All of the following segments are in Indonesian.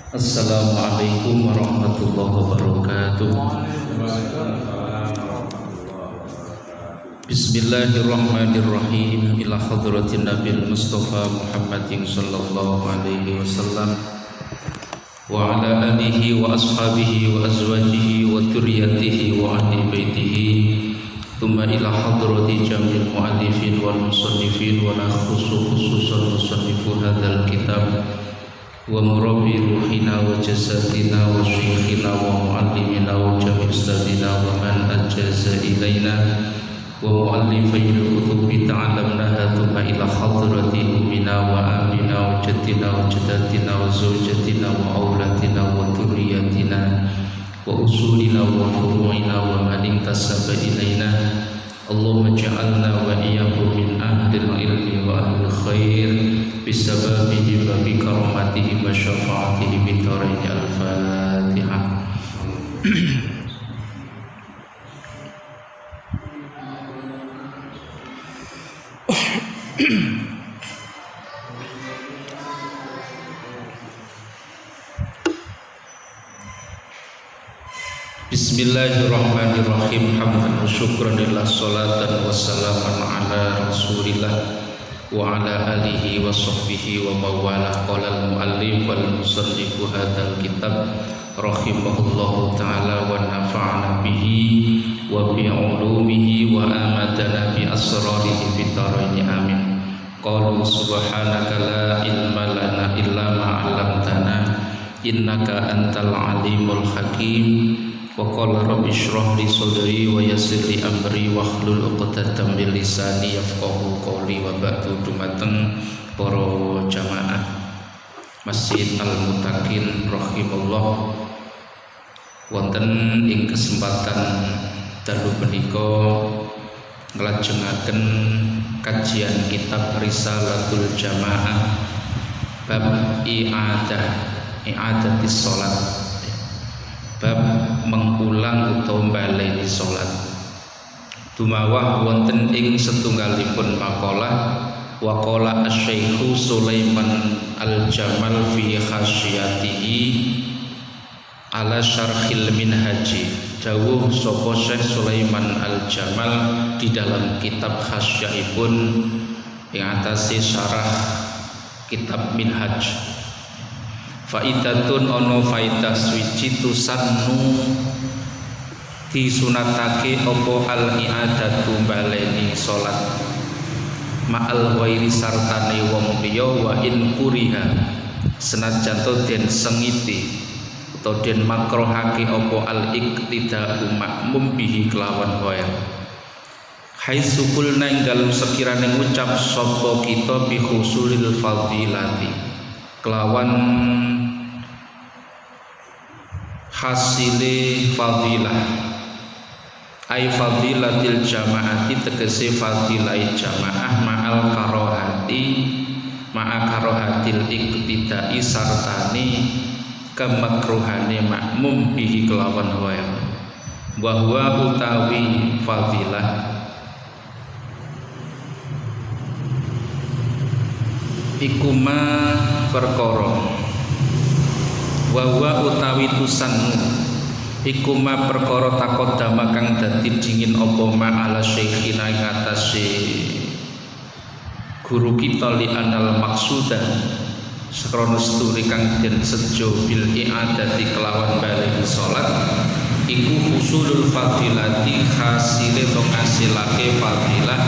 Assalamualaikum warahmatullahi wabarakatuh. Bismillahirrahmanirrahim. Ila hadratin Nabil Mustafa Muhammadin sallallahu alaihi wasallam wa ala alihi wa ashabihi wa azwajihi wa dzurriyyatihi wa ahli baitihi. Thumma ila hadrati jamil muallifin wal musannifin wa la khususan musannifu hadzal kitab wa murabbi ruhina wa jasadina wa syekhina wa muallimina wa jami' ustadina wa man ajaza ilaina wa muallifil kutubi ta'alamnaha thumma ila hadrati ummina wa amina wa jaddina wa jaddatina wa zawjatina wa aulatina wa dhurriyyatina wa usulina wa furu'ina wa man intasaba ilaina. Allahumma ja'alna wa iyyakum min ahlil ilmi wa ahlil khair bisababihi wa bi karamatihi wa syafaatihi bi dharaini. Al-Fatihah. Bismillahirrahmanirrahim. Hamdan wa syukran lillah, salatan wa salaman ala rasulillah wa ala alihi wa sahbihi wa mawalah. Qala al-muallif wal musannifu hadzal kitab rahimahullahu ta'ala wa nafa'ana bihi wa bi ulumihi wa amadana bi asrarihi bi dharaini amin. Qalu subhanaka la ilma lana illa ma 'allamtana innaka antal alimul hakim. Wa qala rabbi shrah li sadri wa yassir li amri wa hlul 'uqdatam min lisani yafqahu qawli. Wa ba'du. Dumateng para jamaah Masjid Al-Muttaqin rahimallah, wonten ing kesempatan dalu menika nglajengaken kajian kitab Risalatul Jamaah bab i'adatis shalat, bab mengulang utawa baleni salat. Dumawah wonten ing setunggalipun makalah wa qala asy-syaikhu Sulaiman al-Jamal fi khasyatihi ala syarhil minhaji. Dawuh sapa Syekh Sulaiman al-Jamal di dalam kitab khasyahipun ing atase syarah kitab Minhaj. Faidatun ono faidah swiji tusannu disunatake opo al-i'adatu baleni salat ma'al ghairi sartane wong liya wa in kuriha senajan to den sengiti utawa den makruhake opo al-iqtida'u makmum bihi kelawan ghair haitsu kulna ing dalem sekirane ngucap sapa kita bi husulil fadilati kelawan hasile fadilah, ai fadilatil jamaati tegese fadilai jamaah ma'al karohati ma'a karohatil iqtidai sartani kemakruhane makmum bihi kelawan ghair. Wa huwa utawi fadilah ikuma perkara wa utawi tusannu iku ma perkara takodama kang dadi dingin apa ma ala syekhina ing atase guru kita li anal maksudan sakrono sturi kang den sejo bil i'adati kelawan baleni salat iku husulul fadilati hasile to ngasilake fadilah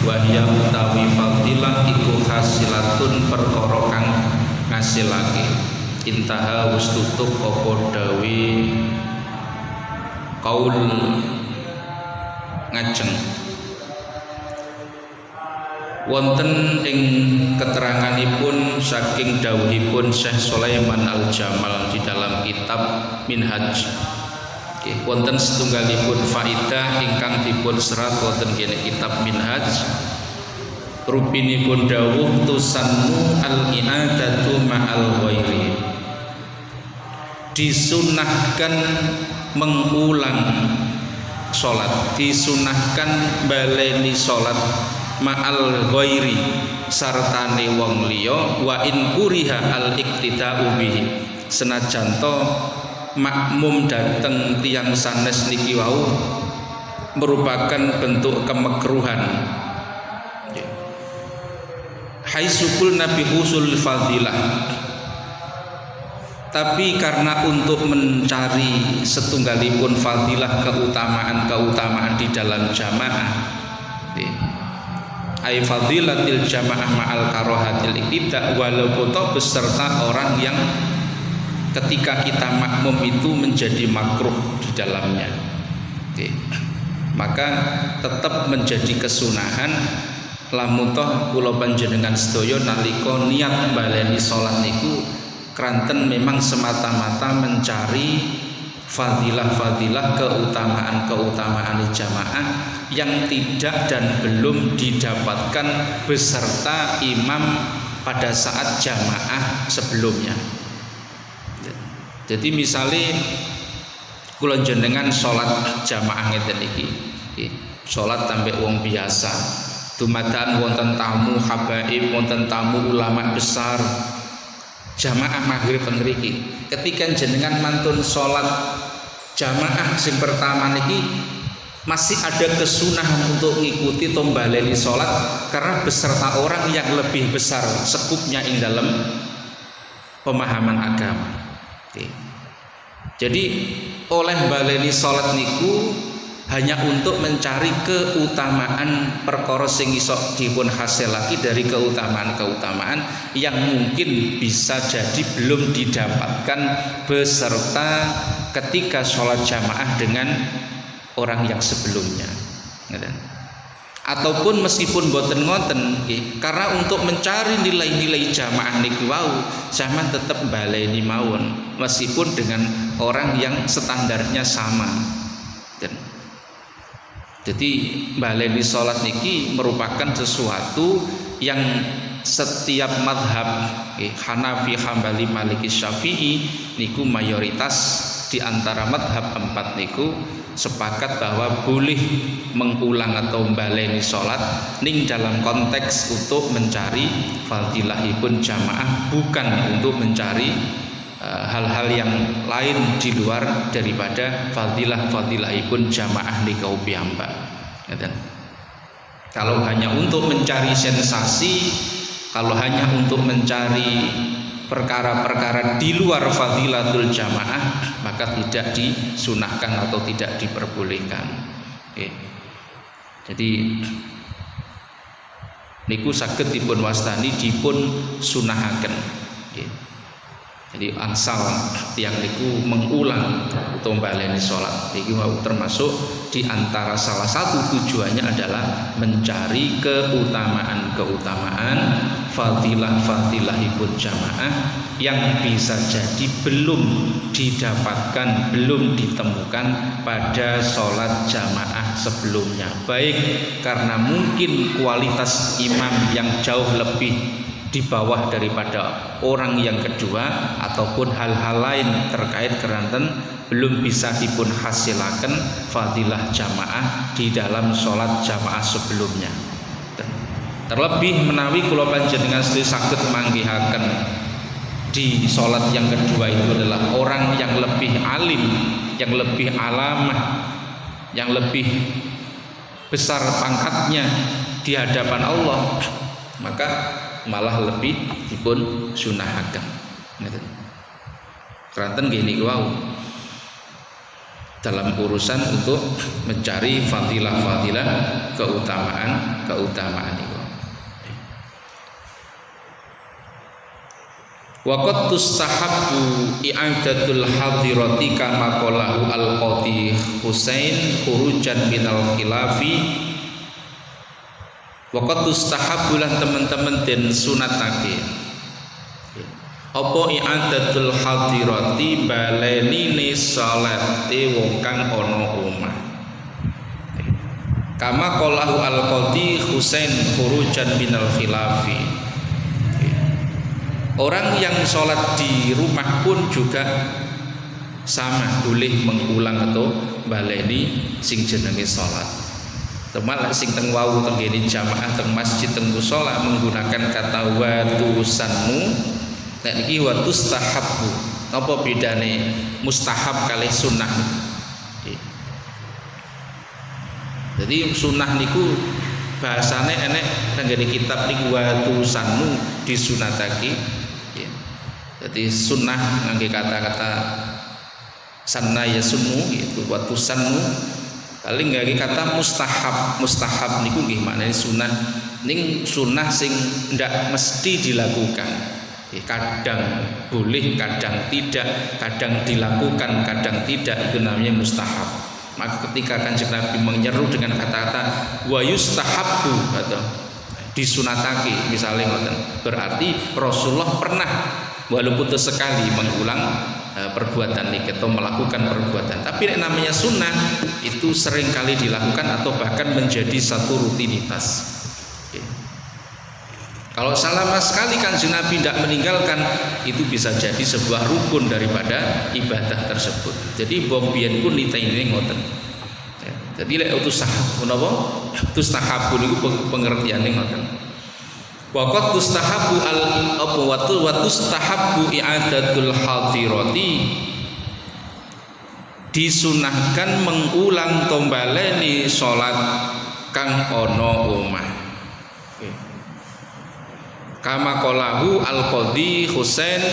wa hiya utawi fadilah iku hasilatun perkara kang ngasilake intaha wis tutup apa dawe kaul ngajeng wonten ing keteranganipun saking dawuhipun Syekh Sulaiman al-Jamal di dalam kitab Minhaj. Wonten setunggalipun faidah ingkang dipun serat wonten kene kitab Minhaj. Rupinipun dawuh tusannu al-i'adatu ma'al ghairi, disunahkan mengulang sholat, disunahkan baleni sholat ma'al ghairi sartane wong liya wa in kuriha al iktida'u bihi senajan to makmum dateng tiyang sanes niki wau merupakan bentuk kemekruhan haisukul nabi husul fadilah, tapi karena untuk mencari setunggalipun fadilah keutamaan di dalam jamaah ay fadilatil jamaah ma'al karohatil iktida, walaupun beserta orang yang ketika kita makmum itu menjadi makruh di dalamnya, maka tetap menjadi kesunahan lamun toh kula panjenengan sedaya nalika niat baleni salat niku kranten memang semata-mata mencari fadilah-fadilah keutamaan jamaah yang tidak dan belum didapatkan beserta imam pada saat jamaah sebelumnya. Jadi misalnya kula jenengan salat jamaah ngeten iki, salat tambah wong biasa, dumadakan wonten tamu habaib, wonten tamu ulama besar, jamaah maghrib mriki. Ketika jenengan mantun salat jamaah sing pertama niki masih ada kesunahan untuk mengikuti tombaleni salat karena beserta orang yang lebih besar sekupnya ing dalam pemahaman agama. Jadi oleh baleni salat niku hanya untuk mencari keutamaan perkara sing iso dipun hasilake dari keutamaan yang mungkin bisa jadi belum didapatkan beserta ketika sholat jamaah dengan orang yang sebelumnya. Ataupun meskipun boten ngoten, karena untuk mencari nilai-nilai jamaah niki wau sampean tetap baleni mawon meskipun dengan orang yang standarnya sama. Jadi baleni salat niki merupakan sesuatu yang setiap madhab Hanafi, Hambali, Maliki, Syafi'i niku mayoritas di antara madhab 4 niku sepakat bahwa boleh mengulang atau baleni salat ning dalam konteks untuk mencari fadilahipun jamaah, bukan untuk mencari hal-hal yang lain di luar daripada fadilah-fadilahipun jamaah nikau piyambak. Kalau hanya untuk mencari sensasi, kalau hanya untuk mencari perkara-perkara di luar fadilatul jamaah, maka tidak disunahkan atau tidak diperbolehkan. Jadi niku saged dipun wastani dipun sunahaken. Jadi angsal tiang niku mengulang atau baleni salat iki termasuk di antara salah satu tujuannya adalah mencari keutamaan fadilah-fadilahipun jamaah yang bisa jadi belum didapatkan, belum ditemukan pada sholat jamaah sebelumnya, baik karena mungkin kualitas imam yang jauh lebih di bawah daripada orang yang kedua, ataupun hal-hal lain terkait keranten belum bisa dipun hasilaken fadilah jamaah di dalam sholat jamaah sebelumnya. Terlebih menawi kula panjenengan saged manggihaken di sholat yang kedua itu adalah orang yang lebih alim, yang lebih alamah, yang lebih besar pangkatnya di hadapan Allah, maka malah lebih dipun sunahaken. Keranten gini wow, dalam urusan untuk mencari fadilah-fadilah keutamaan itu. Waqad tustahabbu i'adatul hadirati kama qalahu al-qadhi Husain khurujan minal khilafi. Waqad tustahabbu lan teman-teman den sunatake apa i'adatul hadirati balenine salate wong kang ana omah. Kama qalahu al-qadhi Husain khurujan minal khilafi. Orang yang sholat di rumah pun juga sama boleh mengulang atau baleni sing jenenge sholat. Temal sing teng wau tenggene jamaah teng masjid teng musala menggunakan kata wa tusannu. Nek niki wa tustahabbu. Apa bedane mustahab kalih sunnah? Jadi sunnah niku bahasane enek tenggene kitab niku wa tusannu disunatake. Jadi sunnah ngangge kata-kata sanna ya sunnu gitu wa tusannu. Kali nggak kata mustahab niku nggih maknane sunnah ning sunnah sing ndak mesti dilakukan, kadang boleh kadang tidak, kadang dilakukan kadang tidak, itu namanya mustahab. Maka ketika Kanjeng Nabi menyeru dengan kata-kata wa yustahabbu atau disunatake misalnya ngoten, berarti Rasulullah pernah walaupun sekali mengulang perbuatan niki atau melakukan perbuatan. Tapi yang namanya sunnah itu sering kali dilakukan atau bahkan menjadi satu rutinitas. Oke. Kalau selama sekali Kanjeng Nabi tidak meninggalkan, itu bisa jadi sebuah rukun daripada ibadah tersebut. Jadi bom biyen pun nitaine ngoten. Ya. Jadi lek utus tahap niku pengertiane ngoten. Waqat tustahabu wa tustahabu i'adatul hadirati, disunahkan mengulang tombaleni salat kang ana omah. Kama qalahu al-qadhi Husain,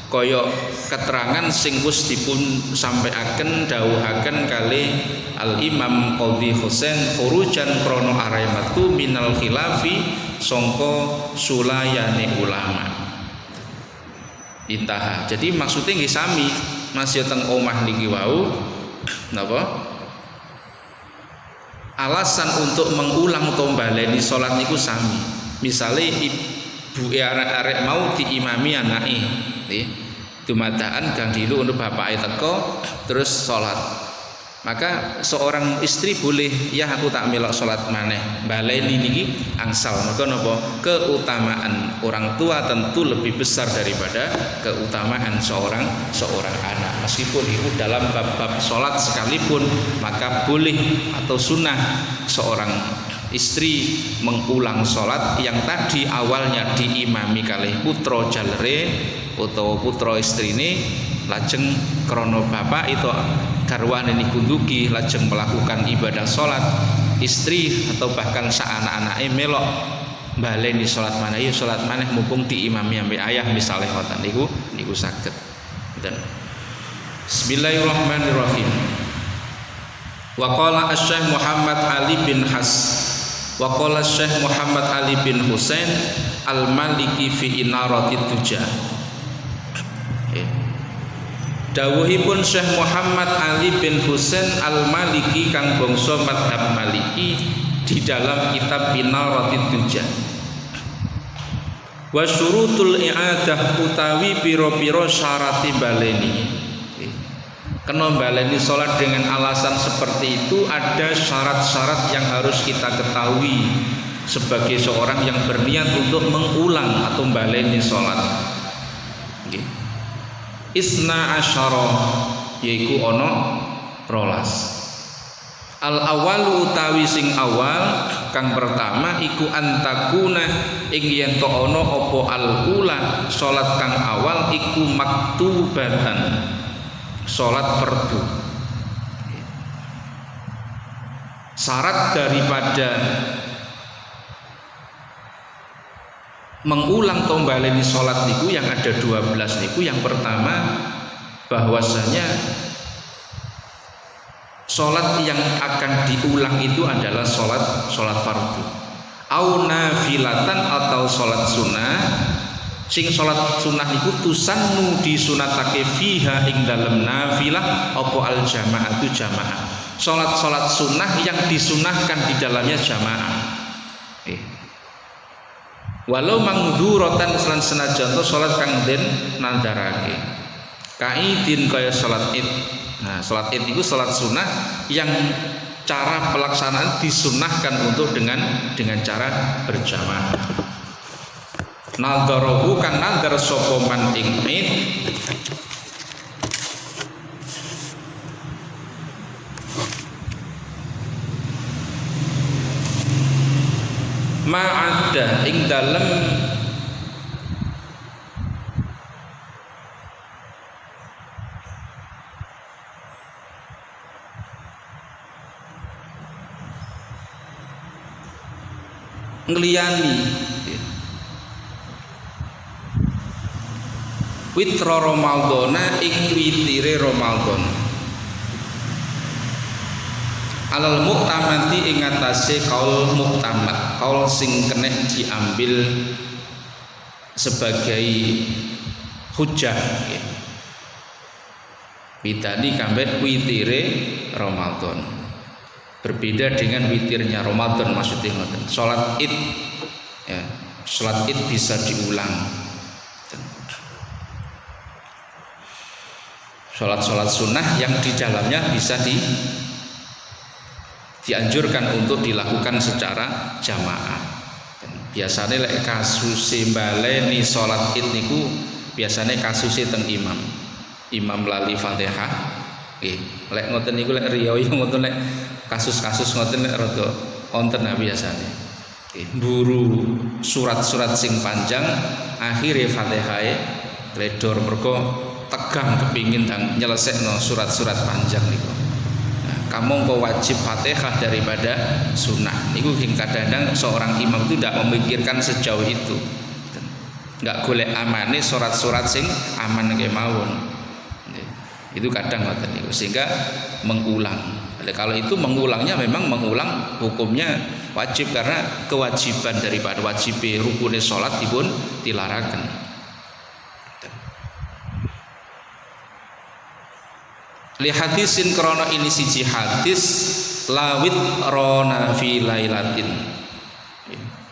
kaya keterangan sing wis dipun sampaiaken dawuhaken kalih al-Imam Qadhi Husain khurujan krana arematu minal khilafi sangka sulayane ulama. Intaha. Jadi maksudnya nggih sami masih teng omah niki wau napa? Alasan untuk mengulang tombaleni salat niku sami. Misale ibu arek-arek mau diimami anake, nggih. Dumadaan gang dilu untuk bapake teko terus salat. Maka seorang istri boleh ya aku tak melok salat maneh baleni niki angsal. Maka napa? Keutamaan orang tua tentu lebih besar daripada keutamaan seorang anak. Meskipun itu dalam bab-bab salat sekalipun, maka boleh atau sunnah seorang istri mengulang salat yang tadi awalnya diimami kalih putra jalere utawa putra istrine, lajeng krana bapak itu garwane niku ndugi lajeng melakukan ibadah salat, istri atau bahkan sak anak-anake melok baleni salat maneh ya salat maneh mumpung diimami ambek ayah misalnya ngoten niku saged. Dan Bismillahirrahmanirrahim. Wa qala Asy-Syaikh Muhammad Ali bin wa qala Syekh Muhammad Ali bin Husain al-Maliki fi Inaratid Duja. Dawuhipun Syekh Muhammad Ali bin Husain al-Maliki kang bangsa madhab Maliki di dalam kitab Inaratid Duja. Wa syurutul i'adah utawi pira-pira syarati baleni. Kena baleni salat dengan alasan seperti itu, ada syarat-syarat yang harus kita ketahui sebagai seorang yang berniat untuk mengulang atau baleni salat. Isna asyara yaiku ana 12. Al awalu utawi sing awal kang pertama iku antakuna ing yen to ana apa al ula salat kang awal iku maktubatan, salat fardu. Syarat daripada mengulang tombaleni salat niku yang ada 12 niku, yang pertama bahwasanya salat yang akan diulang itu adalah salat fardu au nafilatan atau salat sunnah. Sing salat sunnah niku tusannu disunatake fiha ing dalem nafilah apa al jamaatu jamaah. Salat sunnah yang disunahkan di dalamnya jamaah. Walau mangdzuratan lan senajan to salat kang den nandarake. Kaidin kaya salat Id. Nah, salat Id itu salat sunnah yang cara pelaksanaan disunahkan untuk dengan cara berjamaah. Nadharahu kang nadhar sapa man ing Id ma'ada ing dalem ngliyani witra Ramadhana ing witire Ramadan alal muktamati ing atase kaul muktamat, kaul sing kena diambil sebagai hujjah ya. Bidani kambet witire Ramadan berbeda dengan witirnya Ramadan, maksudnya sholat id ya, sholat id bisa diulang, sholat sunnah yang di dalamnya bisa dianjurkan untuk dilakukan secara jamaah. Biasanya lek kasus baleni sholat id niku biasanya kasusnya teng imam lali Fatihah. Lek ngoten niku lek riyo ngoten lek kasus-kasus ngoten lek rada wonten biasane. Buru surat-surat sing panjang akhire Fatihae ledor mergo tegang kepingin nyelesekno surat-surat panjang niku. Nah, kamu kok wajib Fatihah daripada sunnah. Niku kadang-kadang seorang imam itu tidak memikirkan sejauh itu. Enggak golek amane surat-surat sing aman kemawon. Itu kadang ngoten niku sehingga mengulang. Kalau itu mengulangnya memang mengulang hukumnya wajib karena kewajiban daripada wajib rukune sholat dipun dilarakan. Li hadisin krono ini siji hadis lawit rona fi lailatin.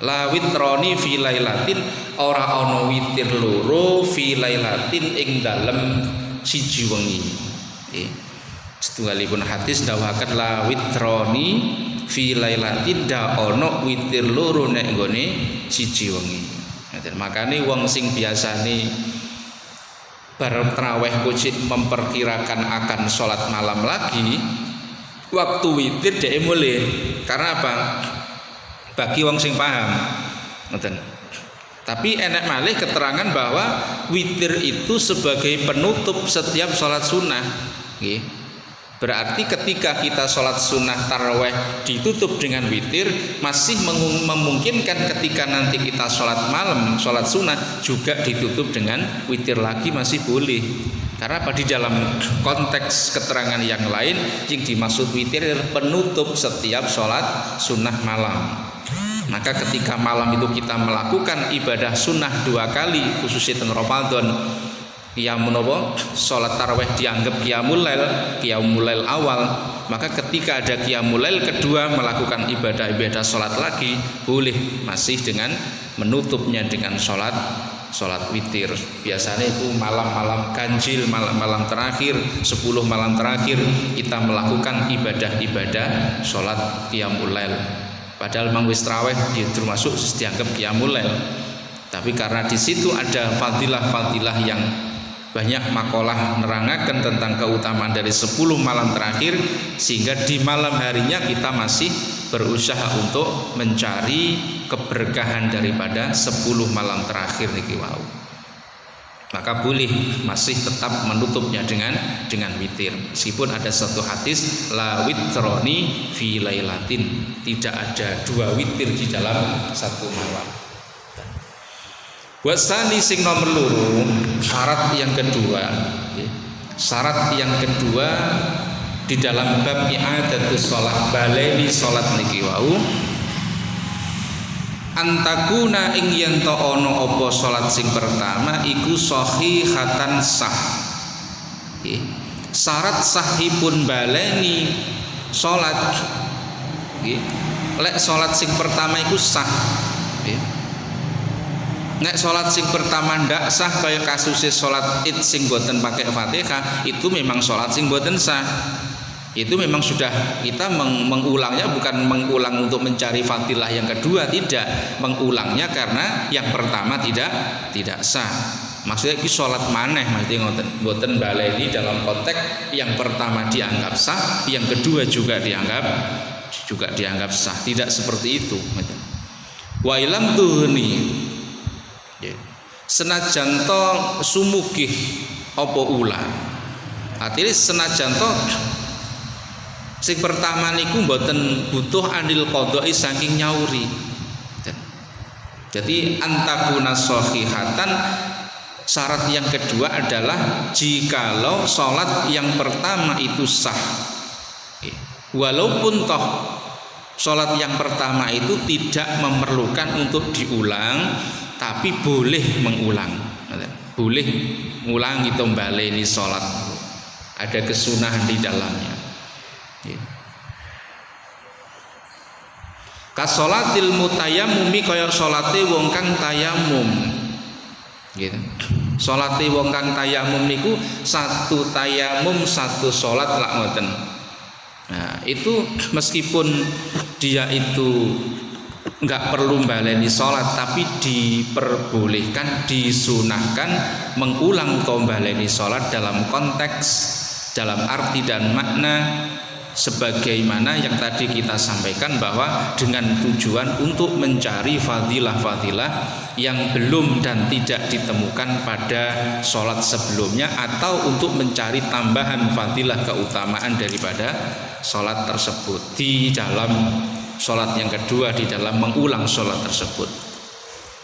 Lawit roni fi lailatin ora ana witir loro fi lailatin ing dalem siji wengi. Setunggalipun hadis dawakan la witroni fi lailatin da ono witir loro nek nggone siji wengi. Makane wong sing biasane bar tarawih kucik memperkirakan akan sholat malam lagi, waktu witir dhek mulih. Karena apa? Bagi wong sing paham. Ngoten. Tapi enak malih keterangan bahwa witir itu sebagai penutup setiap sholat sunnah. Berarti ketika kita sholat sunnah taraweh ditutup dengan witir, masih memungkinkan ketika nanti kita sholat malam, sholat sunnah juga ditutup dengan witir lagi masih boleh. Karena apa? Di dalam konteks keterangan yang lain yang dimaksud witir adalah penutup setiap sholat sunnah malam. Maka ketika malam itu kita melakukan ibadah sunnah 2 kali, khususnya teng Ramadan, qiyamul sholat tarawih dianggap qiyamul lail awal, maka ketika ada qiyamul lail kedua melakukan ibadah-ibadah sholat lagi boleh, masih dengan menutupnya dengan sholat witir. Biasanya itu malam-malam ganjil, malam-malam terakhir, 10 malam terakhir kita melakukan ibadah-ibadah sholat qiyamul lail. Padahal mangwis tarawih termasuk dianggap qiyamul lail. Tapi karena di situ ada fadilah-fadilah yang banyak makalah nerangaken tentang keutamaan dari 10 malam terakhir, sehingga di malam harinya kita masih berusaha untuk mencari keberkahan daripada 10 malam terakhir niki wau. Maka boleh masih tetap menutupnya dengan witir. Meskipun ada satu hadis la witroni fi lailatin, tidak ada 2 witir di dalam satu malam. Wasani sing nomor loro, syarat yang kedua di dalam bab i'adatus shalah, baleni salat niki wau, antakuna ing yen to ana apa salat sing pertama iku sahihatan sah. Syarat sahipun baleni salat lek salat sing pertama iku sah. Nek sholat sing pertama ndak sah kaya kasusnya sholat id sing boten pakai Fatihah, itu memang sholat sing boten sah. Itu memang sudah kita mengulangnya, bukan mengulang untuk mencari fadilah yang kedua, tidak, mengulangnya karena yang pertama tidak sah. Maksudnya ini sholat maneh, maksudnya boten baleni dalam konteks yang pertama dianggap sah, yang kedua juga dianggap sah. Tidak seperti itu. wa ilam tuhni senajan to sumugih apa ulah. Artinya senajan to sing pertama niku mboten butuh anil qadha'i saking nyauri. Jadi antakuna shahihatan, syarat yang kedua adalah jikalau sholat yang pertama itu sah, walaupun toh sholat yang pertama itu tidak memerlukan untuk diulang, tapi boleh mengulang, boleh mengulangi ini sholat, ada kesunahan di dalamnya. Kasolatil mutayammumi kaya salate wong kang tayamum. Gitu. Salate wong kang tayamum niku satu tayamum satu salat lak ngoten. Nah, itu meskipun dia itu enggak perlu baleni salat, tapi diperbolehkan, disunahkan mengulang baleni salat dalam konteks, dalam arti dan makna sebagaimana yang tadi kita sampaikan, bahwa dengan tujuan untuk mencari fadilah-fadilah yang belum dan tidak ditemukan pada sholat sebelumnya, atau untuk mencari tambahan fadilah keutamaan daripada sholat tersebut di dalam sholat yang kedua, di dalam mengulang sholat tersebut.